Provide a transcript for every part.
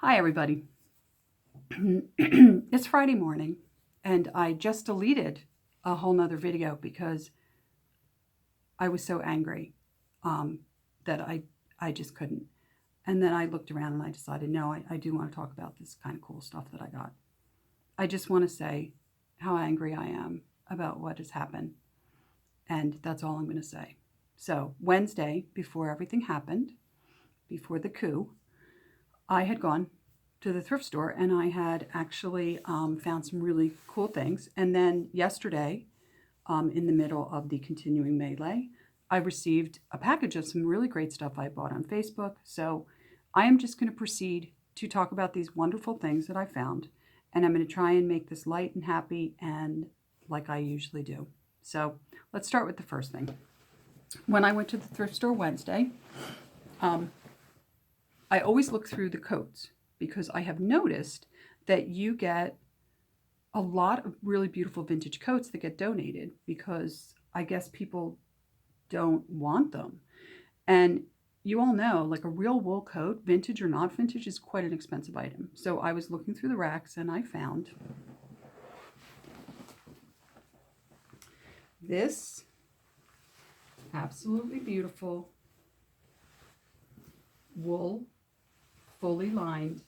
Hi, everybody. It's Friday morning, and I just deleted a whole nother video because I was so angry that I just couldn't. And then I looked around and I decided, no, I do want to talk about this kind of cool stuff that I got. I just want to say how angry I am about what has happened. And that's all I'm going to say. So, Wednesday, before everything happened, before the coup, I had gone to the thrift store and I had actually found some really cool things. And then yesterday, in the middle of the continuing melee, I received a package of some really great stuff I bought on Facebook. So I am just going to proceed to talk about these wonderful things that I found. And I'm going to try and make this light and happy and like I usually do. So let's start with the first thing. When I went to the thrift store Wednesday, I always look through the coats because I have noticed that you get a lot of really beautiful vintage coats that get donated because I guess people don't want them. And you all know, like a real wool coat, vintage or not vintage, is quite an expensive item. So I was looking through the racks and I found this absolutely beautiful wool, fully lined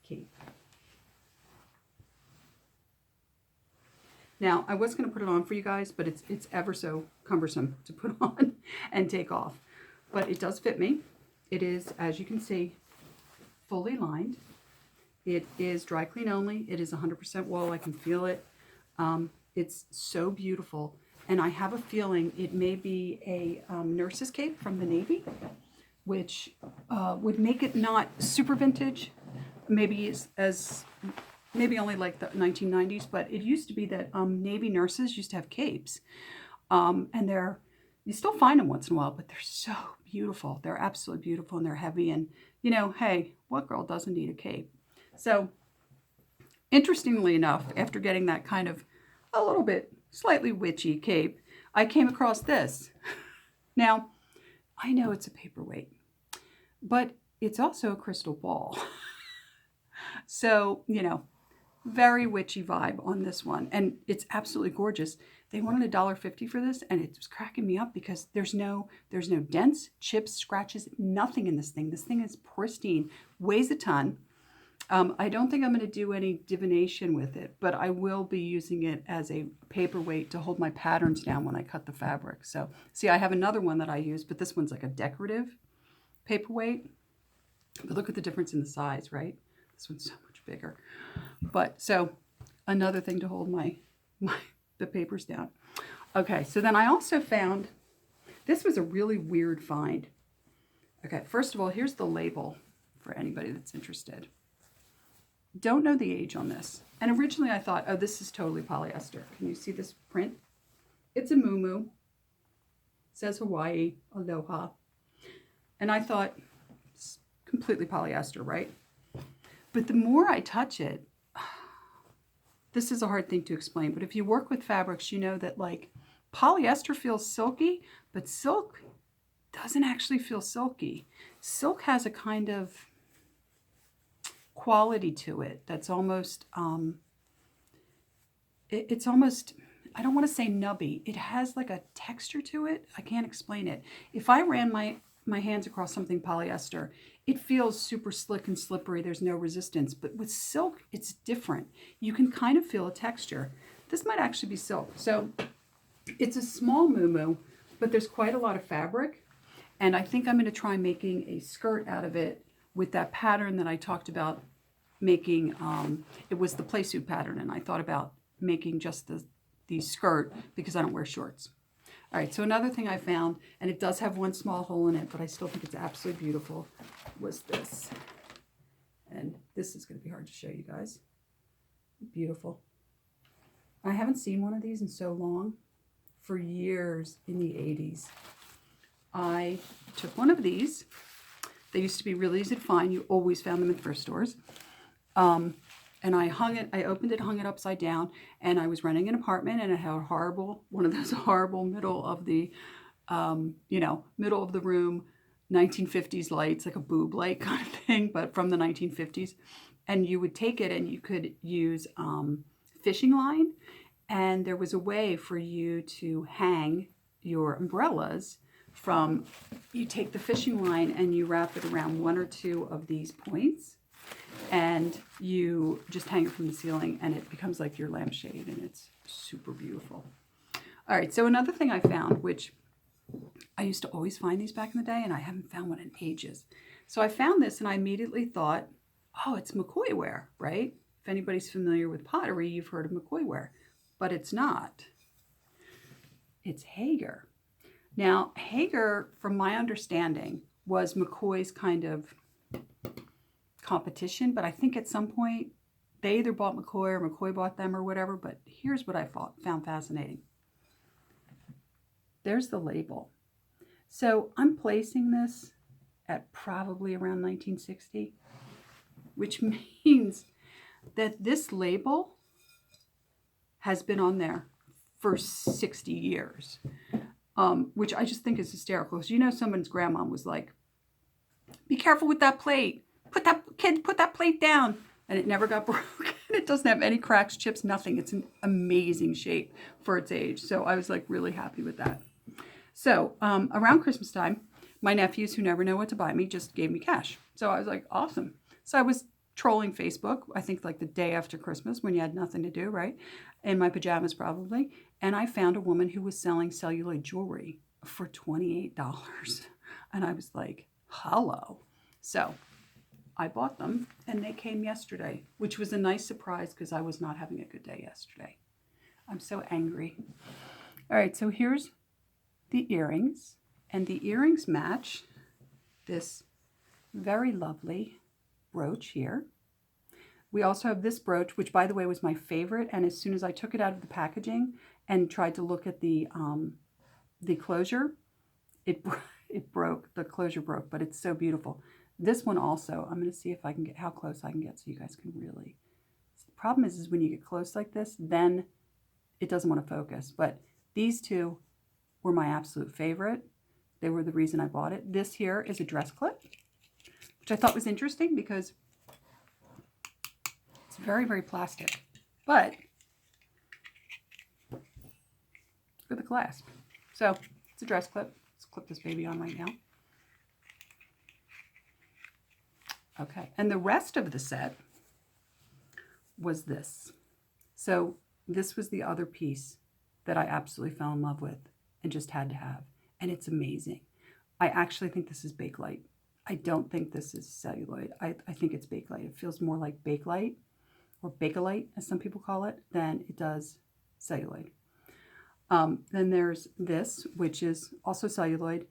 cape. Now, I was going to put it on for you guys, but it's ever so cumbersome to put on and take off. But it does fit me. It is, as you can see, fully lined. It is dry clean only. It is 100% wool. I can feel it. It's so beautiful. And I have a feeling it may be a nurse's cape from the Navy, which would make it not super vintage. Maybe maybe only like the 1990s, but it used to be that Navy nurses used to have capes. And you still find them once in a while, but they're so beautiful. They're absolutely beautiful and they're heavy. And, you know, hey, what girl doesn't need a cape? So, interestingly enough, after getting that kind of a little bit slightly witchy cape, I came across this. Now, I know it's a paperweight, but it's also a crystal ball. So, you know, very witchy vibe on this one. And it's absolutely gorgeous. They wanted $1.50 for this, and it was cracking me up because there's no dents, chips, scratches, nothing in this thing. This thing is pristine, weighs a ton. I don't think I'm going to do any divination with it, but I will be using it as a paperweight to hold my patterns down when I cut the fabric. So, see, I have another one that I use, but this one's like a decorative paperweight. But look at the difference in the size, right? This one's so much bigger. But so another thing to hold the papers down. Okay, so then I also found, this was a really weird find. Okay, first of all, here's the label for anybody that's interested. Don't know the age on this. And originally I thought, oh, this is totally polyester. Can you see this print? It's a muumuu. It says Hawaii, aloha. And I thought, it's completely polyester, right? But the more I touch it, this is a hard thing to explain, but if you work with fabrics, you know that like polyester feels silky, but silk doesn't actually feel silky. Silk has a kind of quality to it that's almost, it's almost, I don't want to say nubby. It has like a texture to it. I can't explain it. If I ran my hands across something polyester, it feels super slick and slippery. There's no resistance. But with silk, it's different. You can kind of feel a texture. This might actually be silk. So it's a small muumuu, but there's quite a lot of fabric. And I think I'm going to try making a skirt out of it with that pattern that I talked about making. It was the play suit pattern, and I thought about making just the skirt because I don't wear shorts. All right, so another thing I found, and it does have one small hole in it, but I still think it's absolutely beautiful, was this. And this is going to be hard to show you guys. Beautiful. I haven't seen one of these in so long, for years in the 80s. I took one of these. They used to be really easy to find. You always found them in thrift stores. And I opened it, hung it upside down, and I was renting an apartment, and it had one of those horrible middle of the room, 1950s lights, like a boob light kind of thing, but from the 1950s. And you would take it and you could use fishing line. And there was a way for you to hang your umbrellas from, you take the fishing line and you wrap it around one or two of these points. And you just hang it from the ceiling and it becomes like your lampshade, and it's super beautiful. All right, so another thing I found, which I used to always find these back in the day, and I haven't found one in ages. So I found this and I immediately thought, oh, it's McCoy ware, right? If anybody's familiar with pottery, you've heard of McCoy ware, but it's not. It's Hager. Now, Hager, from my understanding, was McCoy's kind of competition, but I think at some point they either bought McCoy or McCoy bought them or whatever. But here's what I found fascinating. There's the label. So I'm placing this at probably around 1960, which means that this label has been on there for 60 years, which I just think is hysterical. Because you know, someone's grandma was like, be careful with that plate. Put that plate down. And it never got broken. It doesn't have any cracks, chips, nothing. It's an amazing shape for its age. So I was like really happy with that. So around Christmas time, my nephews, who never know what to buy me, just gave me cash. So I was like, awesome. So I was trolling Facebook, I think like the day after Christmas when you had nothing to do, right? In my pajamas probably. And I found a woman who was selling celluloid jewelry for $28. And I was like, hello. So I bought them and they came yesterday, which was a nice surprise because I was not having a good day yesterday. I'm so angry. All right, so here's the earrings, and the earrings match this very lovely brooch here. We also have this brooch, which by the way was my favorite, and as soon as I took it out of the packaging and tried to look at the closure, it broke. The closure broke, but it's so beautiful. This one also, I'm going to see if I can get how close I can get so you guys can really. The problem is when you get close like this, then it doesn't want to focus. But these two were my absolute favorite. They were the reason I bought it. This here is a dress clip, which I thought was interesting because it's very, very plastic. But look at the clasp. So it's a dress clip. Let's clip this baby on right now. Okay, and the rest of the set was this. So this was the other piece that I absolutely fell in love with and just had to have. And it's amazing. I actually think this is Bakelite. I don't think this is celluloid. I think it's Bakelite. It feels more like Bakelite or Bakelite, as some people call it, than it does celluloid. Then there's this, which is also celluloid.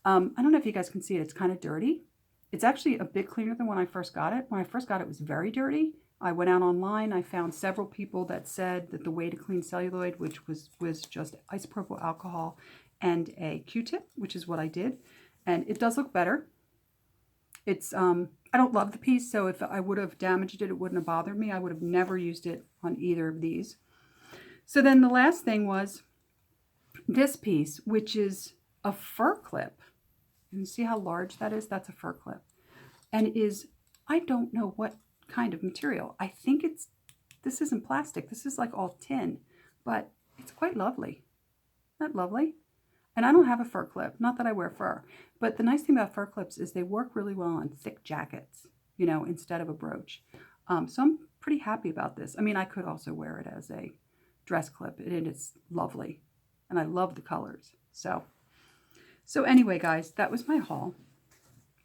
I don't know if you guys can see it. It's kind of dirty. It's actually a bit cleaner than when I first got it. When I first got it, it was very dirty. I went out online. I found several people that said that the way to clean celluloid, which was just isopropyl alcohol and a Q-tip, which is what I did. And it does look better. It's, I don't love the piece, so if I would have damaged it, it wouldn't have bothered me. I would have never used it on either of these. So then the last thing was this piece, which is a fur clip. You can see how large that is? That's a fur clip. And is, I don't know what kind of material. I think this isn't plastic. This is like all tin, but it's quite lovely. Isn't that lovely? And I don't have a fur clip. Not that I wear fur. But the nice thing about fur clips is they work really well on thick jackets, you know, instead of a brooch. So I'm pretty happy about this. I mean, I could also wear it as a dress clip. And it's lovely. And I love the colors. So anyway, guys, that was my haul.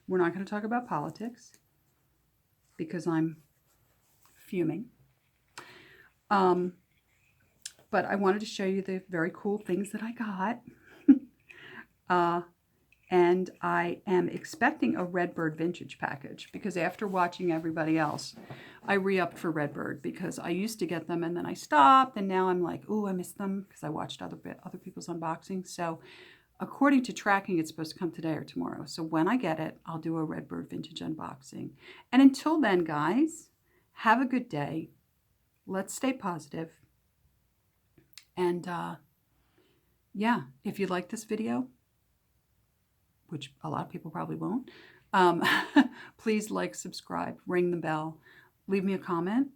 We're not going to talk about politics because I'm fuming. But I wanted to show you the very cool things that I got. And I am expecting a Redbird vintage package because after watching everybody else, I re-upped for Redbird because I used to get them and then I stopped, and now I'm like, oh, I missed them because I watched other people's unboxing. So according to tracking, it's supposed to come today or tomorrow. So when I get it, I'll do a Redbird vintage unboxing. And until then, guys, have a good day. Let's stay positive. And yeah, if you like this video, which a lot of people probably won't, please like, subscribe, ring the bell, leave me a comment.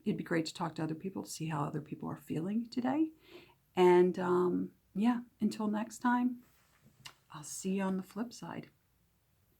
It'd be great to talk to other people to see how other people are feeling today. And yeah, until next time, I'll see you on the flip side.